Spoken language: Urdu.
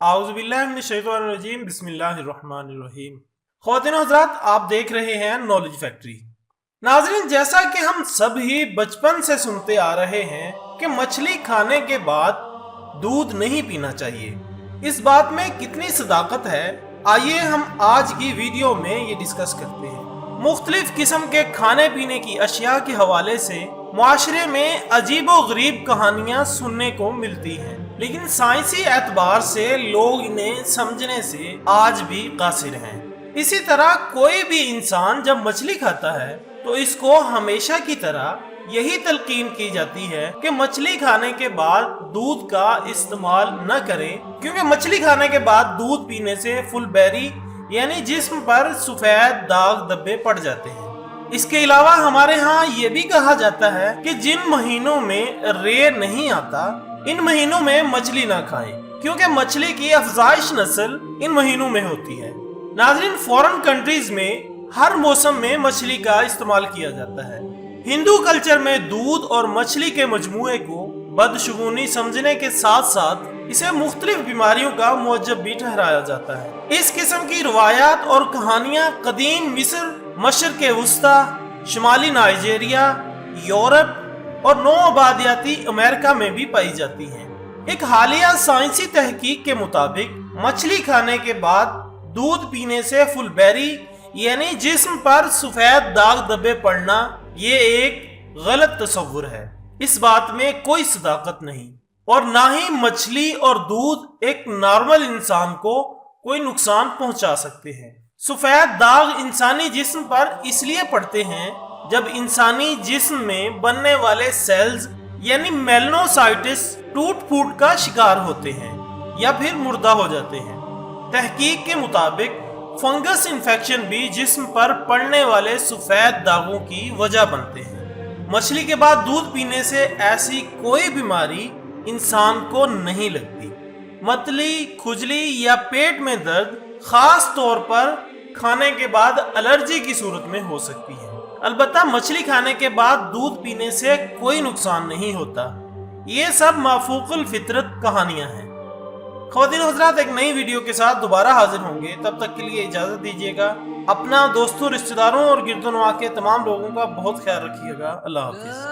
اعوذ باللہ من الشیطان الرجیم بسم اللہ الرحمن الرحیم۔ خواتین و حضرات، آپ دیکھ رہے ہیں نالج فیکٹری۔ ناظرین، جیسا کہ ہم سب ہی بچپن سے سنتے آ رہے ہیں کہ مچھلی کھانے کے بعد دودھ نہیں پینا چاہیے، اس بات میں کتنی صداقت ہے، آئیے ہم آج کی ویڈیو میں یہ ڈسکس کرتے ہیں۔ مختلف قسم کے کھانے پینے کی اشیاء کے حوالے سے معاشرے میں عجیب و غریب کہانیاں سننے کو ملتی ہیں، لیکن سائنسی اعتبار سے لوگ انہیں سمجھنے سے آج بھی قاصر ہیں۔ اسی طرح کوئی بھی انسان جب مچھلی کھاتا ہے تو اس کو ہمیشہ کی طرح یہی تلقین کی جاتی ہے کہ مچھلی کھانے کے بعد دودھ کا استعمال نہ کریں، کیونکہ مچھلی کھانے کے بعد دودھ پینے سے فل بیری یعنی جسم پر سفید داغ دبے پڑ جاتے ہیں۔ اس کے علاوہ ہمارے ہاں یہ بھی کہا جاتا ہے کہ جن مہینوں میں رے نہیں آتا ان مہینوں میں مچھلی نہ کھائیں، کیونکہ مچھلی کی افزائش نسل ان مہینوں میں ہوتی ہے۔ ناظرین، فورن کنٹریز میں ہر موسم میں مچھلی کا استعمال کیا جاتا ہے۔ ہندو کلچر میں دودھ اور مچھلی کے مجموعے کو بدشگونی سمجھنے کے ساتھ ساتھ اسے مختلف بیماریوں کا موجب بھی ٹھہرایا جاتا ہے۔ اس قسم کی روایات اور کہانیاں قدیم مصر، مشرق وسطی، شمالی نائجیریا، یورپ اور نو آبادیاتی امریکہ میں بھی پائی جاتی ہیں۔ ایک حالیہ سائنسی تحقیق کے مطابق مچھلی کھانے کے بعد دودھ پینے سے فل بیری یعنی جسم پر سفید داغ دبے پڑنا یہ ایک غلط تصور ہے۔ اس بات میں کوئی صداقت نہیں، اور نہ ہی مچھلی اور دودھ ایک نارمل انسان کو کوئی نقصان پہنچا سکتے ہیں۔ سفید داغ انسانی جسم پر اس لیے پڑتے ہیں جب انسانی جسم میں بننے والے سیلز یعنی میلنوسائٹس ٹوٹ پھوٹ کا شکار ہوتے ہیں یا پھر مردہ ہو جاتے ہیں۔ تحقیق کے مطابق فنگس انفیکشن بھی جسم پر پڑنے والے سفید داغوں کی وجہ بنتے ہیں۔ مچھلی کے بعد دودھ پینے سے ایسی کوئی بیماری انسان کو نہیں لگتی۔ متلی، کھجلی یا پیٹ میں درد خاص طور پر کھانے کے بعد الرجی کی صورت میں ہو سکتی ہے۔ البتہ مچھلی کھانے کے بعد دودھ پینے سے کوئی نقصان نہیں ہوتا۔ یہ سب مافوق الفطرت کہانیاں ہیں۔ خواتین و حضرات، ایک نئی ویڈیو کے ساتھ دوبارہ حاضر ہوں گے، تب تک کے لیے اجازت دیجیے گا۔ اپنا، دوستوں، رشتہ داروں اور گرد و نواح کے تمام لوگوں کا بہت خیال رکھیے گا۔ اللہ حافظ۔